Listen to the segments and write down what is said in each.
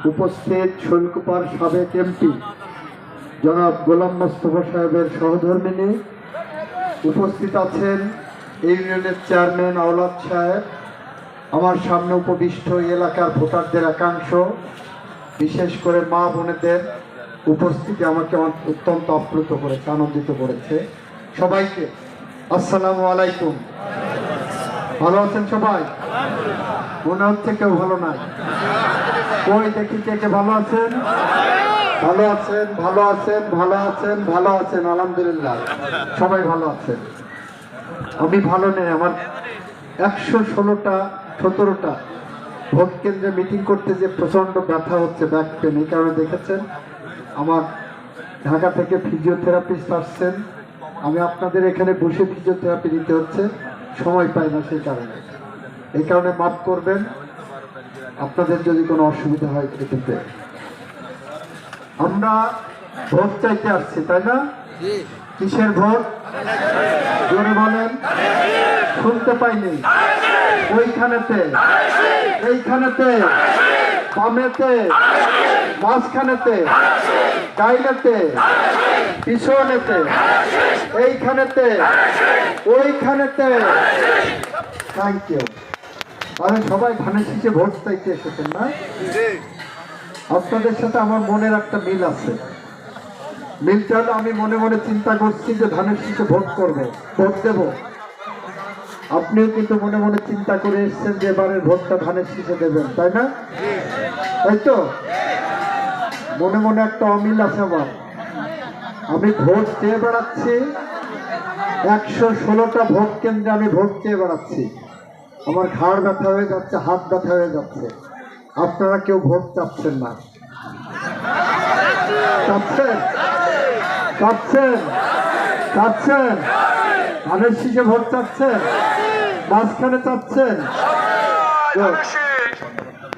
উপস্থিত শৈলকুপার সাবেক এমপি জনাব গোলাম মোস্তফা সাহেবের সহধর্মিনী, উপস্থিত আছেন ইউনিয়নের চেয়ারম্যান আওলাদ সাহেব, আমার সামনে উপবিষ্ট এলাকার ভোটারদের একাংশ, বিশেষ করে মা বোনেদের উপস্থিতি আমাকে অত্যন্ত আপ্লুত করেছে, আনন্দিত করেছে। সবাইকে আসসালামু আলাইকুম। ভালো আছেন সবাই? মনে হচ্ছে কেউ ভালো নাই। কই দেখি কে কে ভালো আছেন? ভালো আছেন, ভালো আছেন, ভালো আছেন, ভালো আছেন, আলহামদুলিল্লাহ সবাই ভালো আছেন। আমি ভালো নেই। আমার 117টা ভোট কেন্দ্রে মিটিং করতে যে প্রচণ্ড ব্যথা হচ্ছে, ব্যাক পেন। এই কারণে দেখেছেন আমার ঢাকা থেকে ফিজিওথেরাপিস্ট আসছেন, আমি আপনাদের এখানে বসে ফিজিওথেরাপি দিতে হচ্ছে, সময় পাই না সেই কারণে। এই কারণে মাফ করবেন আপনাদের যদি কোনো অসুবিধা হয় এক্ষেত্রে। আমরা ভোট চাইতে আসছি, তাই না? কিসের ভোট? জোরে বলেন, শুনতে পাইনি। ওইখানেতে, এইখানেতে, বামেতে, মাঝখানেতে, ডাইনেতে, পিছনেতে, এইখানেতে, ওইখানেতে। Thank you. মানে সবাই ধানের শীষে ভোট চাইতে এসেছেন না? আপনাদের সাথে আমার মনের একটা মিল আছে। মিলটা হলো আমি মনে মনে চিন্তা করছি যে ধানের শীষে ভোট করবো, ভোট দেব। আপনিও কিন্তু মনে মনে চিন্তা করে এসছেন যে এবারের ভোটটা ধানের শীষে দেবেন, তাই না? তাই তো? মনে মনে একটা অমিল আছে আমার। আমি ভোট চেয়ে বেড়াচ্ছি, 116টা ভোট কেন্দ্রে আমি ভোট চেয়ে বেড়াচ্ছি। আমার ঘাড় ব্যথা হয়ে যাচ্ছে, হাত ব্যথা হয়ে যাচ্ছে। আপনারা কেউ ভোট চাচ্ছেন না। চাচ্ছেন? চাচ্ছেন? চাচ্ছেন? ধানের শীষে ভোট চাচ্ছেন? মাঝখানে চাচ্ছেন?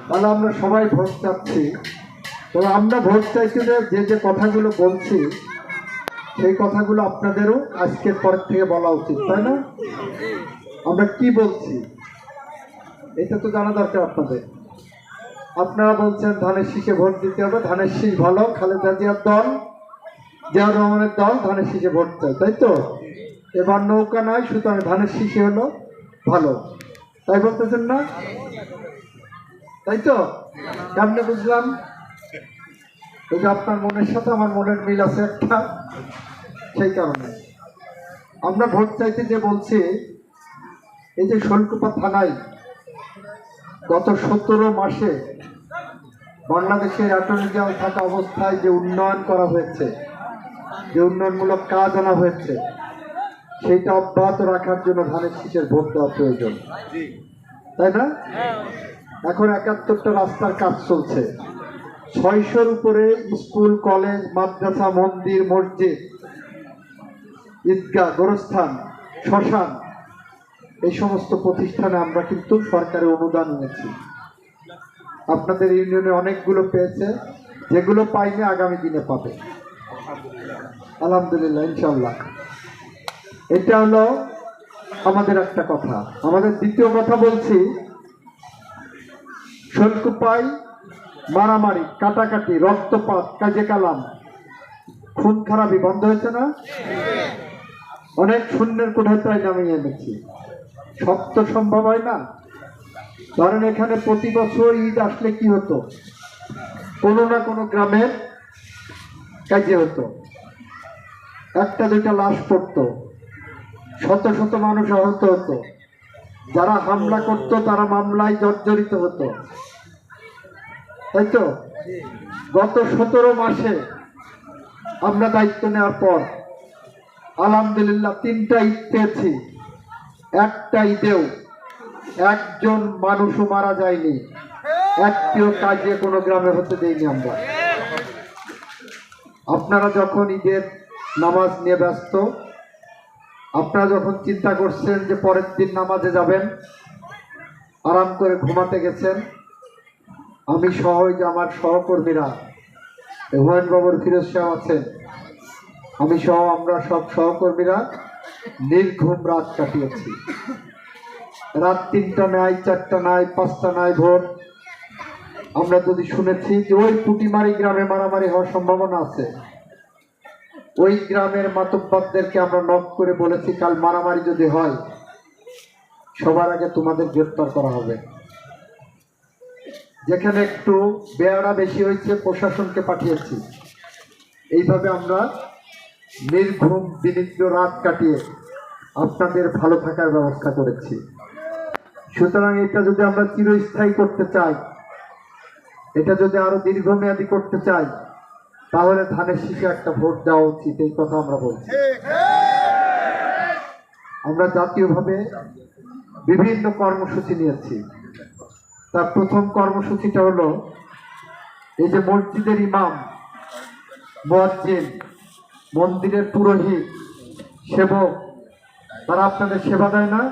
তাহলে আমরা সবাই ভোট চাচ্ছি। তবে আমরা ভোট চাইতে যে যে কথাগুলো বলছি সেই কথাগুলো আপনাদেরও আজকের পর থেকে বলা উচিত, তাই না? আমরা কি বলছি এটা তো জানা দরকার আপনাদের। আপনারা বলছেন ধানের শীষে ভোট দিতে হবে, ধানের শীষ ভালো, খালেদা জিয়ার দল, জিয়াউর রহমানের দল, ধানের শীষে ভোট চাই, তাই তো? এবার নৌকা নয়, সুতরাং ধানের শীষে হলো ভালো, তাই বলতেছেন না? তাই তো? কেমনে বুঝলাম? ওই যে আপনার মনের সাথে আমার মনের মিল আছে একটা, সেই কারণে আমরা ভোট চাইতে যে বলছি। এই যে শৈলকুপা থানায় গত 17 মাসে বাংলাদেশের অ্যাটর্নি জেনারেল থাকা অবস্থায় যে উন্নয়ন করা হয়েছে, যে উন্নয়নমূলক কাজ আনা হয়েছে, সেইটা অব্যাহত রাখার জন্য ধানের শীষের ভোট দেওয়া প্রয়োজন, তাই না? এখন 71টা রাস্তার কাজ চলছে, 600-র উপরে স্কুল, কলেজ, মাদ্রাসা, মন্দির, মসজিদ, ঈদগাহ, গোরস্থান, শ্মশান, এই সমস্ত প্রতিষ্ঠানে আমরা কিন্তু সরকারি অনুদান নিয়েছি। আপনাদের ইউনিয়নে অনেকগুলো পেয়েছে, যেগুলো পাইনি আগামী দিনে পাবে আলহামদুলিল্লাহ, ইনশাল্লাহ। এটা হলো আমাদের একটা কথা। আমাদের দ্বিতীয় কথা বলছি, শৈলকুপায় মারামারি, কাটাকাটি, রক্তপাত, কাজে কালাম, খুন খারাপি বন্ধ হয়েছে না? অনেক শূন্যের কোঠায় প্রায় নামিয়ে এনেছি। সব তো সম্ভব হয় না। ধরেন এখানে প্রতি বছর ঈদ আসলে কি হতো, কোনো না কোনো গ্রামের কাজে হতো, 1-2টা লাশ পড়তো, শত শত মানুষ আহত হতো, যারা হামলা করতো তারা মামলায় জর্জরিত হতো, তাই তো? গত 17 মাসে আমরা দায়িত্ব নেওয়ার পর আলহামদুলিল্লাহ 3টা ঈদ পেয়েছি। একটা ঈদেও একজন মানুষও মারা যায়নি, একটিও কাজে কোনো গ্রামে হতে দেয়নি আমরা। আপনারা যখন ঈদের নামাজ নিয়ে ব্যস্ত, আপনারা যখন চিন্তা করছেন যে পরের দিন নামাজে যাবেন, আরাম করে ঘুমাতে গেছেন, আমি সহ যে আমার সহকর্মীরা, হুমায়ুন বাবুর ফিরোজ সাহেব আছেন, আমি সহ আমরা সব সহকর্মীরা নির্ঘুম রাত কাটিয়েছি। রাত 3টা নাই, 4টা নাই, 5টা নাই, ভোর আমরা যদি শুনেছি যে ওই পুটিমারি গ্রামে মারামারি হওয়ার সম্ভাবনা আছে, ওই গ্রামের মাতব্বরদেরকে আমরা নক করে বলেছি কাল মারামারি যদি হয় সবার আগে তোমাদের গ্রেফতার করা হবে। যেখানে একটু বেয়ারা বেশি হয়েছে প্রশাসনকে পাঠিয়েছি। এইভাবে আমরা নির্ঘুম বিনিদ্র রাত কাটিয়ে আপনাদের ভালো থাকার ব্যবস্থা করেছি। সুতরাং এটা যদি আমরা চিরস্থায়ী করতে চাই, এটা যদি আরো দীর্ঘমেয়াদী করতে চাই, তাহলে ধানের শীষে একটা ভোট দেওয়া উচিত, এই কথা আমরা বলছি। আমরা জাতীয়ভাবে বিভিন্ন কর্মসূচি নিয়েছি। তার প্রথম কর্মসূচিটা হলো এই যে মসজিদের ইমাম, মুয়াজ্জিন, মন্দিরের পুরোহিত, সেবক, তারা আপনাদের সেবা দেয় না,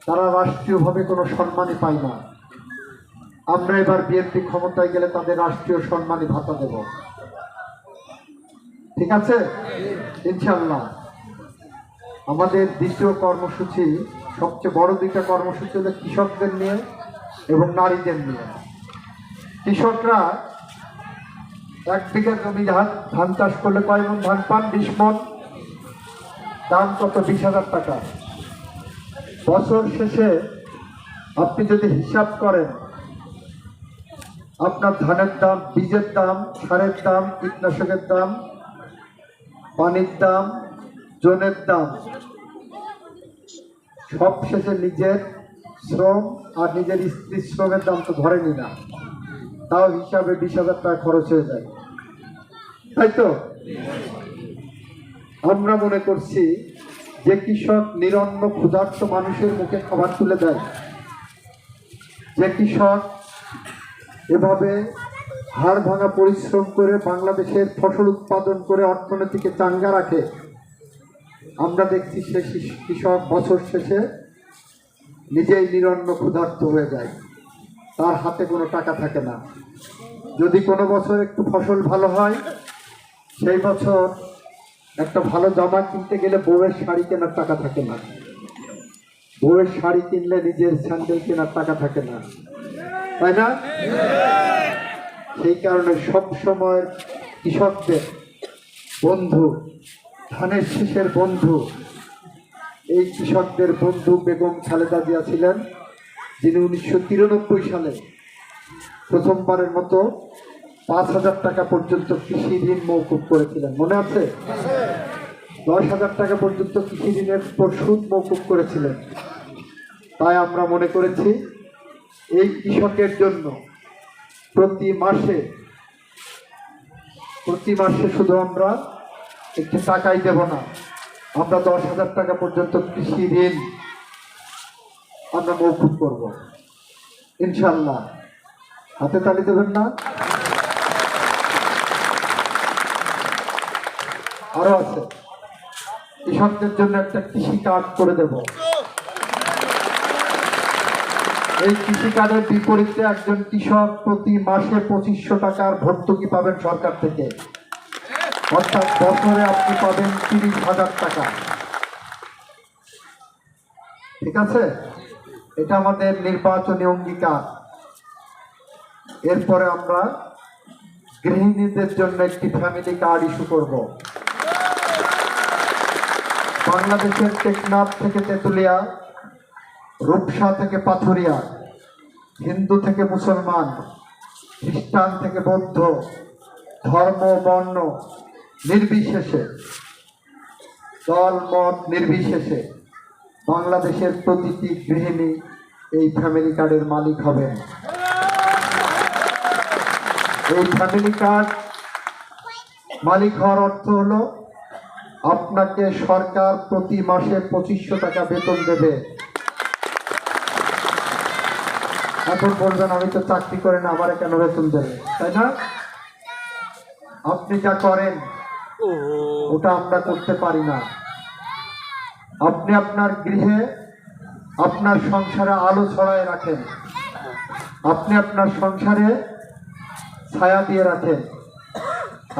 তারা রাষ্ট্রীয়ভাবে কোনো সম্মানই পায় না। আমরা এবার বিএনপি ক্ষমতায় গেলে তাদের রাষ্ট্রীয় সম্মানী ভাতা দেব, ঠিক আছে ইনশাল্লাহ। আমাদের দ্বিতীয় কর্মসূচি, সবচেয়ে বড় দুইটা কর্মসূচি হলো কৃষকদের নিয়ে এবং নারীদের নিয়ে। কৃষকরা 1 বিঘা জমি ধান চাষ করলে কয় মণ ধান পান? 20 মণ। দাম কত? 20,000 টাকা। বছর শেষে আপনি যদি হিসাব করেন, আপনার ধানের দাম, বীজের দাম, সারের দাম, কীটনাশকের দাম, পানির দাম, জনের দাম, সব শেষে নিজের শ্রম আর নিজের স্ত্রীর শ্রমের দাম তো ধরেনি না, তাও হিসাবে 20,000 টাকা খরচ হয়ে যায়, তাই তো? আমরা মনে করছি যে কৃষক নিরন্ন ক্ষুধার্ত মানুষের মুখে খাবার তুলে দেয়, যে কৃষক এভাবে হাড় ভাঙা পরিশ্রম করে বাংলাদেশের ফসল উৎপাদন করে অর্থনীতিকে চাঙ্গা রাখে, আমরা দেখছি সে কৃষক বছর শেষে নিজেই নিরন্ন ক্ষুধার্ত হয়ে যায়, তার হাতে কোনো টাকা থাকে না। যদি কোনো বছর একটু ফসল ভালো হয়, সেই বছর একটা ভালো জামা কিনতে গেলে বউয়ের শাড়ি কেনার টাকা থাকে না, বউয়ের শাড়ি কিনলে নিজের স্যান্ডেল কেনার টাকা থাকে না, তাই না? সেই কারণে সব সময় কৃষকদের বন্ধু, ধানের শীষের বন্ধু, এই কৃষকদের বন্ধু বেগম খালেদা জিয়া ছিলেন, যিনি 1993 সালে প্রথমবারের মতো 5,000 টাকা পর্যন্ত কৃষি ঋণ মওকুফ করেছিলেন, মনে আছে? 10,000 টাকা পর্যন্ত কৃষি ঋণের উপর সুদ মওকুফ করেছিলেন। তাই আমরা মনে করেছি এই কৃষকের জন্য প্রতি মাসে শুধু আমরা একটু টাকাই দেব না, আমরা 10,000 টাকা পর্যন্ত কৃষি ঋণ আমরা মওকুফ করব ইনশাল্লাহ। হাতে তালি দেবেন না? আরো আছে, কৃষকদের জন্য একটা কৃষি কার্ড করে দেব। এই কৃষি কার্ডের বিপরীতে একজন কৃষক প্রতি মাসে 2500 টাকার ভর্তুকি পাবেন সরকার থেকে, অর্থাৎ বছরে আপনি পাবেন 30,000 টাকা, ঠিক আছে? এটা আমাদের নির্বাচনী অঙ্গীকার। এরপরে আমরা গৃহিণীদের জন্য একটি ফ্যামিলি কার্ড ইস্যু করব। বাংলাদেশের টেকনাফ থেকে তেঁতুলিয়া, রূপসা থেকে পাথুরিয়া, হিন্দু থেকে মুসলমান, খ্রিস্টান থেকে বৌদ্ধ, ধর্ম বর্ণ নির্বিশেষে, দল মত নির্বিশেষে বাংলাদেশের প্রতিটি গৃহিণী এই ফ্যামিলি কার্ডের মালিক হবেন। এই ফ্যামিলি কার্ড মালিক হওয়ার অর্থ হলো আপনাকে সরকার প্রতি মাসে 2500 টাকা বেতন দেবে। এখন বলবেন আমি তো চাকরি করে না, আমার কেন বেতন দেবে, তাই না? আপনি যা করেন ওটা আমরা করতে পারি না। আপনি আপনার গৃহে, আপনার সংসারে আলো ছড়ায় রাখেন, আপনি আপনার সংসারে ছায়া দিয়ে রাখেন,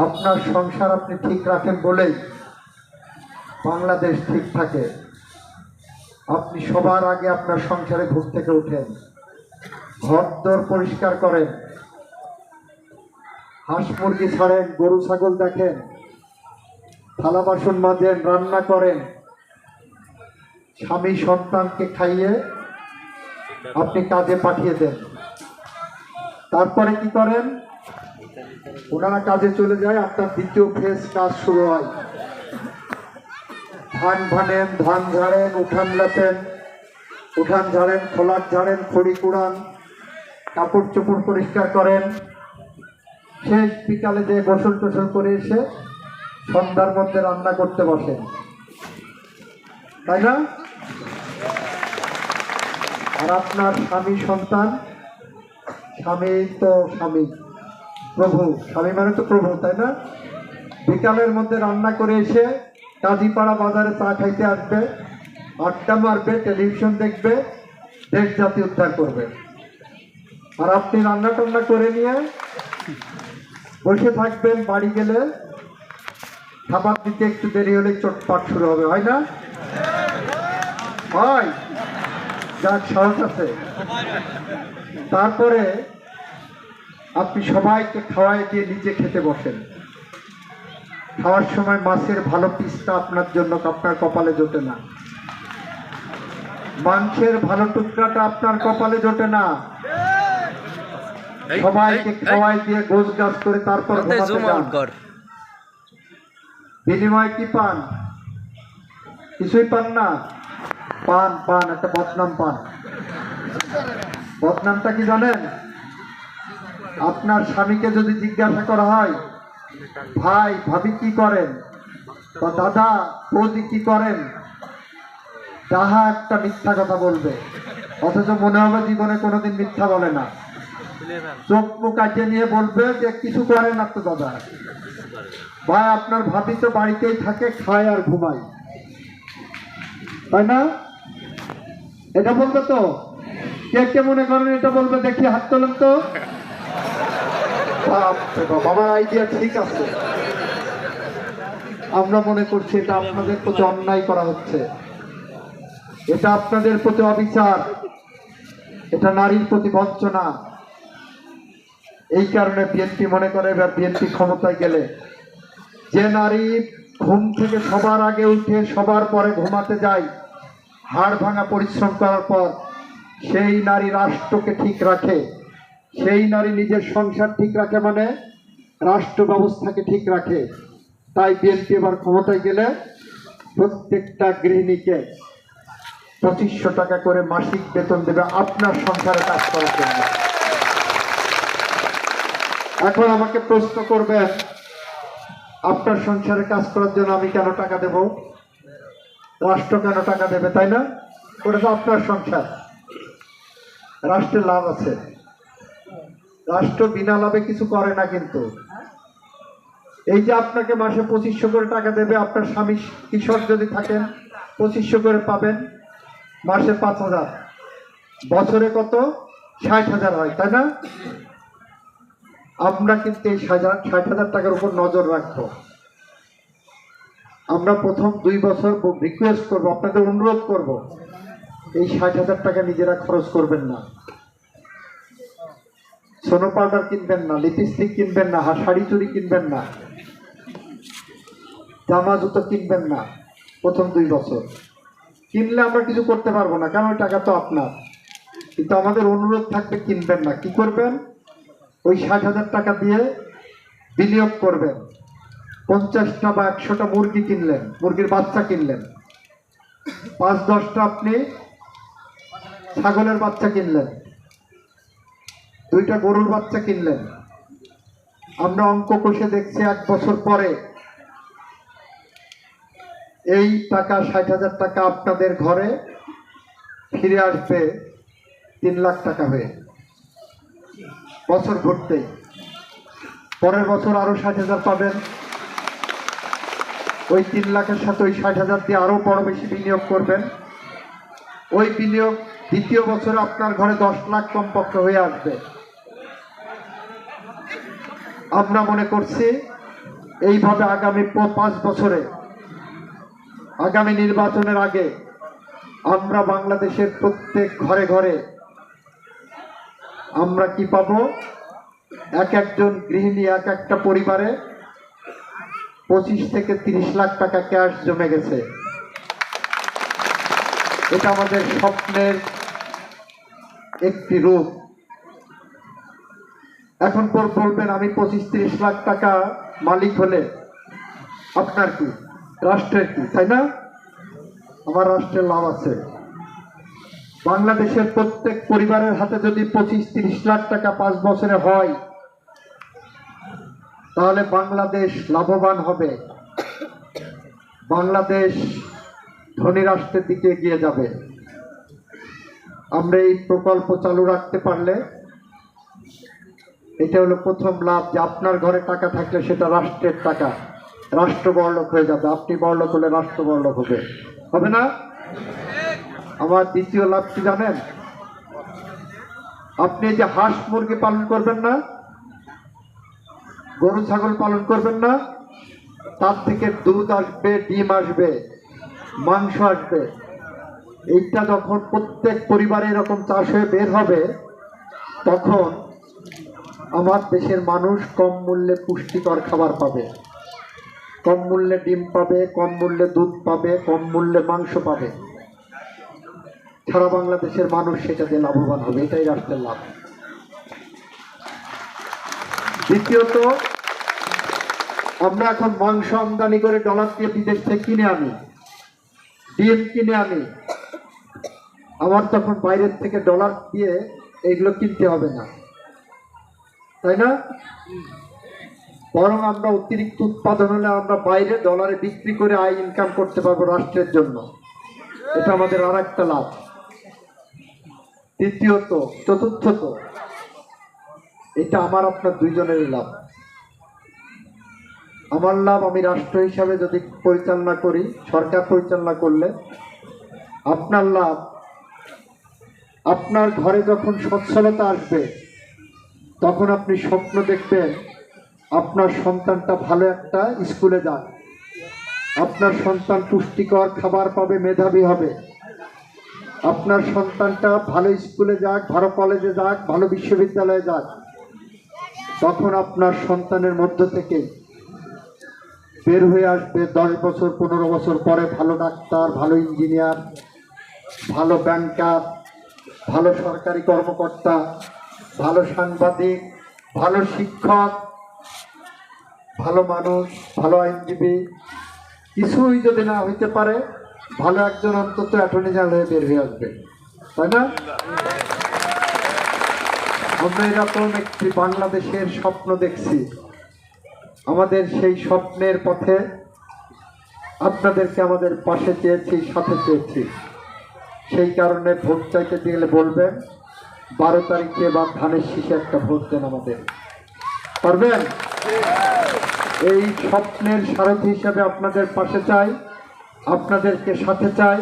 আপনার সংসার আপনি ঠিক রাখেন বলেই বাংলাদেশ ঠিক থাকে। আপনি সবার আগে আপনার সংসারে ঘুম থেকে উঠেন, ঘরদোর পরিষ্কার করেন, হাঁস মুরগি ছাড়েন, গরু ছাগল দেখেন, থালা বাসন মাজেন, রান্না করেন, স্বামী সন্তানকে খাইয়ে আপনি কাজে পাঠিয়ে দেন। তারপরে কি করেন? ওনারা কাজে চলে যায়, আপনার দ্বিতীয় ফেজ কাজ শুরু হয়। ধান ভানেন, ধান ঝাড়েন, উঠান লেপেন, উঠান ঝাড়েন, খোলার ঝাড়েন, খড়ি কুড়ান, কাপড় চোপড় পরিষ্কার করেন। শেষ বিকালে যে গোসল টোসল করে এসে সন্ধ্যার মধ্যে রান্না করতে বসেন, তাই না? আর আপনার স্বামী সন্তান, স্বামী তো স্বামী, প্রভু, স্বামী মানে তো প্রভু, তাই না? বিকালের মধ্যে রান্না করে এসে কাজীপাড়া বাজারে চা খাইতে আসবে, আড্ডা মারবে, টেলিভিশন দেখবে, দেশ জাতি উদ্ধার করবে। আর আপনি রান্না টান্না করে নিয়ে বসে থাকবেন। বাড়ি গেলে খাবার দিতে একটু দেরি হলে চটপাট শুরু হবে, হয় না? হয়, যাক সাহস আছে। তারপরে আপনি সবাইকে খাওয়াই দিয়ে নিজে খেতে বসেন। খাওয়ার সময় মাছের ভালো পিসটা আপনার জন্য আপনার কপালে জোটে না, মাংসের ভালো টুকরাটা আপনার কপালে জোটে না। সবাইকে খাওয়াই দিয়ে গোছ গাছ করে তারপর বিনিময় কি পান? কিছুই পান না। পান পান একটা বদনাম পান। বদনামটা কি জানেন? আপনার স্বামীকে যদি জিজ্ঞাসা করা হয়, ভাই ভাবি কি করেন, বা দাদা বৌদি কি করেন, তাহা একটা মিথ্যা কথা বলবে, অথচ মনে হবে জীবনে কোনোদিন মিথ্যা বলে না। চোখ মুখ কাটিয়ে নিয়ে বলবে যে কিছু করেন না তো দাদা, ভাই আপনার ভাবি তো বাড়িতেই থাকে, খায় আর ঘুমায়, তাই না? এটা বলবে তো? কে কে মনে করেন এটা বলবে? দেখি হাত তোলেন তো। বাবার আইডিয়া ঠিক আছে। আমরা মনে করছি এটা আপনাদের প্রতি অন্যায় করা হচ্ছে, এটা আপনাদের প্রতি অবিচার, এটা নারীর প্রতি বঞ্চনা। এই কারণে বিএনপি মনে করে এবার বিএনপি ক্ষমতায় গেলে যে নারী ঘুম থেকে সবার আগে উঠে সবার পরে ঘুমাতে যায়, হাড় ভাঙা পরিশ্রম করার পর, সেই নারী রাষ্ট্রকে ঠিক রাখে, সেই নারী নিজের সংসার ঠিক রাখে, মানে রাষ্ট্র ব্যবস্থাকে ঠিক রাখে। তাই বিএনপি এবার ক্ষমতায় গেলে প্রত্যেকটা গৃহিণীকে 2500 টাকা করে মাসিক বেতন দেবে আপনার সংসারে কাজ করার জন্য। এখন আমাকে প্রশ্ন করবেন, আপনার সংসারে কাজ করার জন্য আমি কেন টাকা দেব? রাষ্ট্র কেন টাকা দেবে, তাই না? ওটা তো আপনার সংসার, রাষ্ট্রের লাভ আছে। রাষ্ট্র বিনা লাভে কিছু করে না। কিন্তু এই যে আপনাকে মাসে 2500 করে টাকা দেবে, আপনার স্বামী কৃষক যদি থাকেন 2500 করে পাবেন, মাসে 5000, বছরে কত? 60,000 হয়, তাই না? আমরা কিন্তু এই 60,000 টাকার উপর নজর রাখবো। আমরা প্রথম 2 বছর রিকোয়েস্ট করবো, আপনাদের অনুরোধ করব, এই 60,000 টাকা নিজেরা খরচ করবেন না। সোনো পাউডার কিনবেন না, লিপস্টিক কিনবেন না, শাড়ি চুড়ি কিনবেন না, জামা জুতো কিনবেন না। প্রথম 2 বছর কিনলে আমরা কিছু করতে পারবো না, কারণ ওই টাকা তো আপনার। কিন্তু আমাদের অনুরোধ থাকবে, কিনবেন না। কি করবেন? ওই 60,000 টাকা দিয়ে বিনিয়োগ করবেন। 50টা বা 100টা মুরগি কিনলেন, মুরগির বাচ্চা কিনলেন, 5-10টা আপনি ছাগলের বাচ্চা কিনলেন, 2টা গরুর বাচ্চা কিনলেন। আমরা অঙ্ক কষে দেখছি 1 বছর পরে এই টাকা 60,000 টাকা আপনাদের ঘরে ফিরে আসবে 3 লাখ টাকা হয়ে। বছর ঘুরতেই পরের বছর আরো 60,000 পাবেন। ওই 3 লাখের সাথে ওই 60,000 দিয়ে আরো বড় বেশি বিনিয়োগ করবেন। ওই বিনিয়োগ দ্বিতীয় বছরে আপনার ঘরে 10 লাখ কমপক্ষে হয়ে আসবে। আমরা মনে করছি এইভাবে আগামী 5 বছরে, আগামী নির্বাচনের আগে আমরা বাংলাদেশের প্রত্যেক ঘরে ঘরে আমরা কি পাবো? এক একজন গৃহিণী, এক একটা পরিবারে 25 থেকে 30 লাখ টাকা ক্যাশ জমে গেছে। এটা আমাদের স্বপ্নের একটি রূপ। এখন বলবেন আমি 25-30 লাখ টাকা মালিক হলে আপনার কি, রাষ্ট্রের কি, তাই না? আমার রাষ্ট্রের লাভ আছে। বাংলাদেশের প্রত্যেক পরিবারের হাতে যদি 25-30 লাখ টাকা 5 বছরে হয়, তাহলে বাংলাদেশ লাভবান হবে, বাংলাদেশ ধনী রাষ্ট্রের দিকে এগিয়ে যাবে। আমরা এই প্রকল্প চালু রাখতে পারলে এটা হলো প্রথম লাভ, যে আপনার ঘরে টাকা থাকলে সেটা রাষ্ট্রের টাকা, রাষ্ট্র বড়লোক হয়ে যাবে। আপনি বড়লোক হলে রাষ্ট্র বড়লোক হবে, হবে না? আমার দ্বিতীয় লাভ কি জানেন? আপনি যে হাঁস মুরগি পালন করবেন না, গরু ছাগল পালন করবেন না, তার থেকে দুধ আসবে, ডিম আসবে, মাংস আসবে। এইটা যখন প্রত্যেক পরিবারে এরকম চাষ হয়ে বের হবে, তখন আমার দেশের মানুষ কম মূল্যে পুষ্টিকর খাবার পাবে, কম মূল্যে ডিম পাবে, কম মূল্যে দুধ পাবে, কম মূল্যে মাংস পাবে। সারা বাংলাদেশের মানুষ সেটা দিয়ে লাভবান হবে। এটাই রাষ্ট্রের লাভ। দ্বিতীয়ত, আমরা এখন মাংস আমদানি করে ডলার দিয়ে বিদেশ থেকে কিনে আনি, ডিম কিনে আনি। আমার তখন বাইরের থেকে ডলার দিয়ে এগুলো কিনতে হবে না, তাই না? বরং আমরা অতিরিক্ত উৎপাদন হলে আমরা বাইরে ডলারে বিক্রি করে আয় ইনকাম করতে পারবো রাষ্ট্রের জন্য। এটা আমাদের আর একটা লাভ। তৃতীয়ত, চতুর্থত, এটা আমার আপনার দুইজনেরই লাভ। আমার লাভ, আমি রাষ্ট্র হিসাবে যদি পরিচালনা করি, সরকার পরিচালনা করলে। আপনার লাভ, আপনার ঘরে যখন সচ্ছলতা আসবে, তখন আপনি স্বপ্ন দেখবেন আপনার সন্তানটা ভালো একটা স্কুলে যাক, আপনার সন্তান পুষ্টিকর খাবার পাবে, মেধাবী হবে, আপনার সন্তানটা ভালো স্কুলে যাক, ভালো কলেজে যাক, ভালো বিশ্ববিদ্যালয়ে যাক। তখন আপনার সন্তানের মধ্য থেকে বের হয়ে আসবে 10 বছর 15 বছর পরে ভালো ডাক্তার, ভালো ইঞ্জিনিয়ার, ভালো ব্যাংকার, ভালো সরকারি কর্মকর্তা, ভালো সাংবাদিক, ভালো শিক্ষক, ভালো মানুষ, ভালো আইনজীবী। কিছুই যদি না হইতে পারে, ভালো একজন অন্তত অ্যাটর্নি জেনারেল হয়ে বের হয়ে আসবে, তাই না? আমরা এরকম একটি বাংলাদেশের স্বপ্ন দেখছি। আমাদের সেই স্বপ্নের পথে আপনাদেরকে আমাদের পাশে চেয়েছি, সাথে চেয়েছি। সেই কারণে ভোট চাইতে গেলে বলবেন 12 তারিখে বা ধানের শীষে একটা ভোট দেন আমাদের, পারবেন? এই স্বপ্নের সারথি হিসাবে আপনাদের পাশে চাই, আপনাদেরকে সাথে চাই,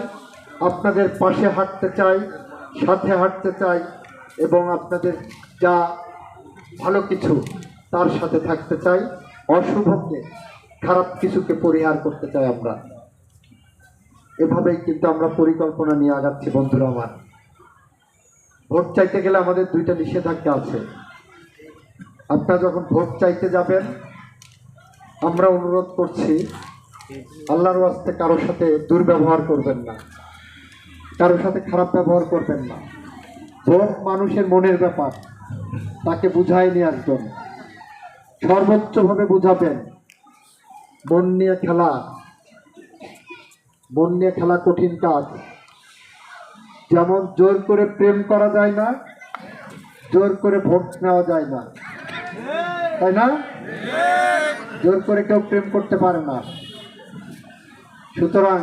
আপনাদের পাশে হাঁটতে চাই, সাথে হাঁটতে চাই, এবং আপনাদের যা ভালো কিছু তার সাথে থাকতে চাই। অশুভকে, খারাপ কিছুকে পরিহার করতে চাই আমরা। এভাবেই কিন্তু আমরা পরিকল্পনা নিয়ে আগাচ্ছি বন্ধুরা আমার। ভোট চাইতে গেলে আমাদের 2টা নিষেধাজ্ঞা আছে। আপনারা যখন ভোট চাইতে যাবেন, আমরা অনুরোধ করছি আল্লাহর ওয়াস্তে কারোর সাথে দুর্ব্যবহার করবেন না, কারোর সাথে খারাপ ব্যবহার করবেন না। ভোট মানুষের মনের ব্যাপার, তাকে বুঝাই নিয়ে আসবেন, সর্বোচ্চভাবে বুঝাবেন। মন নিয়ে খেলা কঠিন কাজ। যেমন জোর করে প্রেম করা যায় না, জোর করে ভোট নেওয়া যায় না, তাই না? জোর করে কেউ প্রেম করতে পারে না। সুতরাং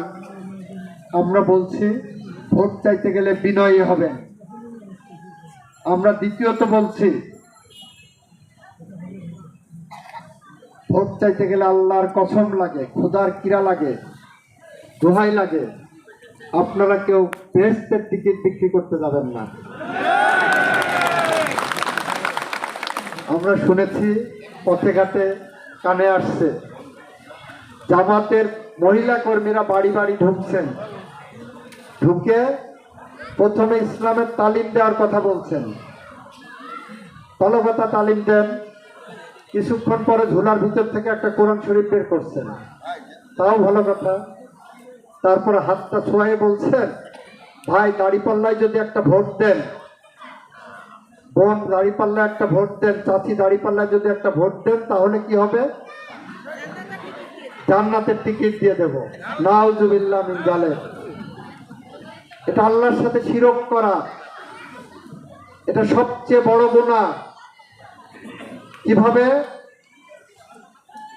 আমরা বলছি ভোট চাইতে গেলে বিনয়ী হবেন। আমরা দ্বিতীয়ত বলছি ভোট চাইতে গেলে আল্লাহর কসম লাগে, খোদার কিরা লাগে, দোহাই লাগে, আপনারা কেউ বেহেশতের টিকিট বিক্রি করতে যাবেন না। আমরা শুনেছি, পথে ঘাটে কানে আসছে, জামাতের মহিলা কর্মীরা বাড়ি বাড়ি ঢুকছেন, ঢুকে প্রথমে ইসলামের তালিম দেওয়ার কথা বলছেন, তলবতা তালিম দেন, কিছুক্ষণ পরে ঝোলার ভিতর থেকে একটা কোরআন শরীফ বের করছেন, তাও ভালো কথা। তারপরে হাতটা ছোঁয়াই বলছেন, ভাই দাড়িপাল্লায় যদি একটা ভোট দেন, বোন দাড়িপাল্লায় একটা ভোট দেন, চাচি দাড়িপাল্লায় যদি একটা ভোট দেন, তাহলে কি হবে? জান্নাতের টিকিট দিয়ে দেব। নাউজুবিল্লাহ মিন জালিক। এটা আল্লাহর সাথে শিরক করা, এটা সবচেয়ে বড় গুনাহ। কিভাবে?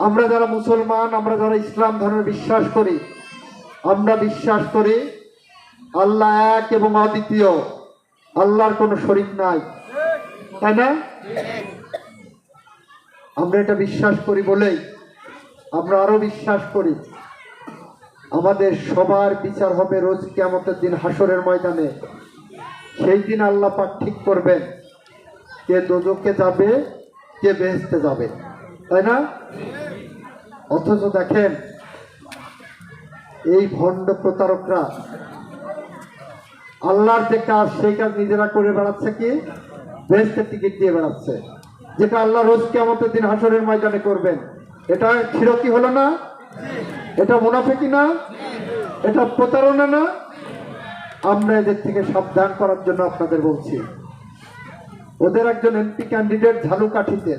আমরা যারা মুসলমান, আমরা যারা ইসলাম ধর্মে বিশ্বাস করি, আমরা বিশ্বাস করি আল্লাহ এক এবং অদ্বিতীয়, আল্লাহর কোনো শরীক নাই, তাই না? আমরা এটা বিশ্বাস করি বলেই আমরা আরো বিশ্বাস করি আমাদের সবার বিচার হবে রোজ কিয়ামতের দিন হাসরের ময়দানে। সেই দিন আল্লাহ পাক ঠিক করবেন কে দোজখে যাবে, কে বেহেশতে যাবে, তাই না? অথচ দেখেন এই ভণ্ড প্রতারকরা আল্লাহর যে কাজ সেই কাজ নিজেরা করে বেড়াচ্ছে, কি বেহেশতের টিকিট দিয়ে বেড়াচ্ছে, যেটা আল্লাহ রোজ কিয়ামতের দিন হাসরের ময়দানে করবেন। এটা শিরকি হলো না? এটা মুনাফিকি না? এটা প্রতারণা না? আমরা এদের থেকে সাবধান করার জন্য আপনাদের বলছি। ওদের একজন এমপি ক্যান্ডিডেট ঝালুকাঠিতে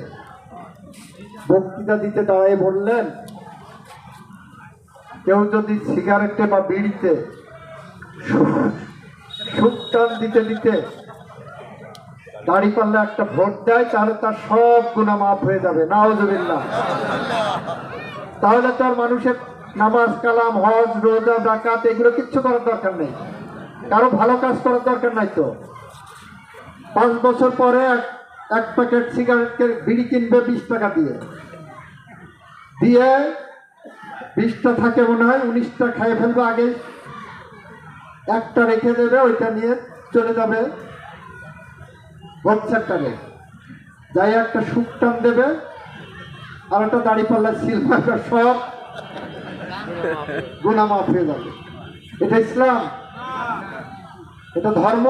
বক্তৃতা দিতে দাঁড়িয়ে বললেন, কেউ যদি সিগারেটে বা বিড়িতে সুটান দিতে দিতে দাড়িপাল্লা একটা ভোট দেয়, তাহলে তার সব গুনাহ মাফ হয়ে যাবে। নাউজুবিল্লাহ। তাহলে তার মানুষের নামাজ কালাম হজ রোজা যাকাত এগুলো কিচ্ছু করার দরকার নেই, কারো ভালো কাজ করার দরকার নাই। তো 5 বছর পরে এক প্যাকেট সিগারেটের বিড়ি কিনবে 20 টাকা দিয়ে, 20টা থাকে মনে হয়, 19টা খাইয়ে ফেলবে, আগে একটা রেখে দেবে, ওইটা নিয়ে চলে যাবে সেন্টারে, যাই একটা সুখ টান দেবে, আর একটা দাড়িপাল্লা সিলভার, সব গুনাহ মাফ হয়ে যাবে। এটা ইসলাম? এটা ধর্ম?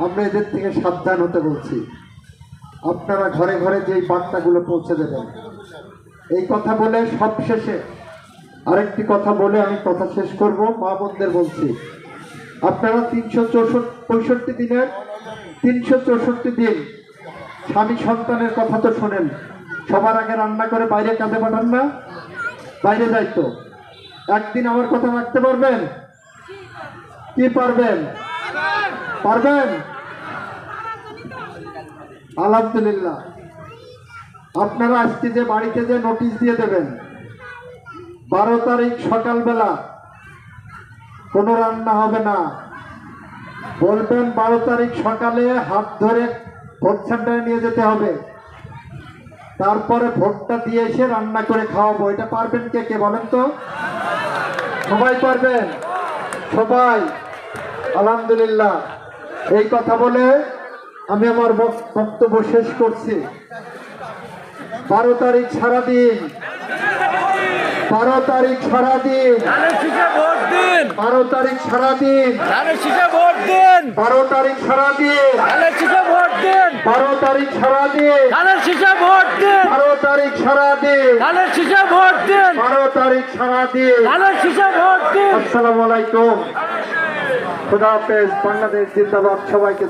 আমরা এদের থেকে সাবধান হতে বলছি। আপনারা ঘরে ঘরে যে বার্তাগুলো পৌঁছে দেবেন। এই কথা বলে সব শেষে আরেকটি কথা বলে আমি কথা শেষ করব। মা বোনদের বলছি, আপনারা 365 দিনের 364 দিন স্বামী সন্তানের কথা তো শোনেন। সবার আগে রান্না করে বাইরে কাজে পাঠান না? বাইরে যাইতো। একদিন আমার কথা রাখতে পারবেন? কি পারবেন? পারবেন? আলহামদুলিল্লাহ। আপনারা আজকে যে বাড়িতে যে নোটিশ দিয়ে দেবেন, 12 তারিখ সকালবেলা কোনো রান্না হবে না, বলবেন 12 তারিখ সকালে হাত ধরে ভোট সেন্টারে নিয়ে যেতে হবে, তারপরে ভোটটা দিয়ে এসে রান্না করে খাওয়াবো। এটা পারবেন কে কে বলেন তো? সবাই পারবেন? সবাই? আলহামদুলিল্লাহ। এই কথা বলে আমি আমার বক্তব্য শেষ করছি। 12 তারিখ সারাদিন, 12 তারিখ সারাদিন, 12 তারিখ সারাদিন, 12 তারিখ সারাদিন, 12 তারিখ সারাদিন, 12 তারিখ সারাদিন, 12 তারিখ সারাদিন। আসসালামু আলাইকুম। খুদা হাফেজ। বাংলাদেশ জিন্দাবাদ। সবাইকে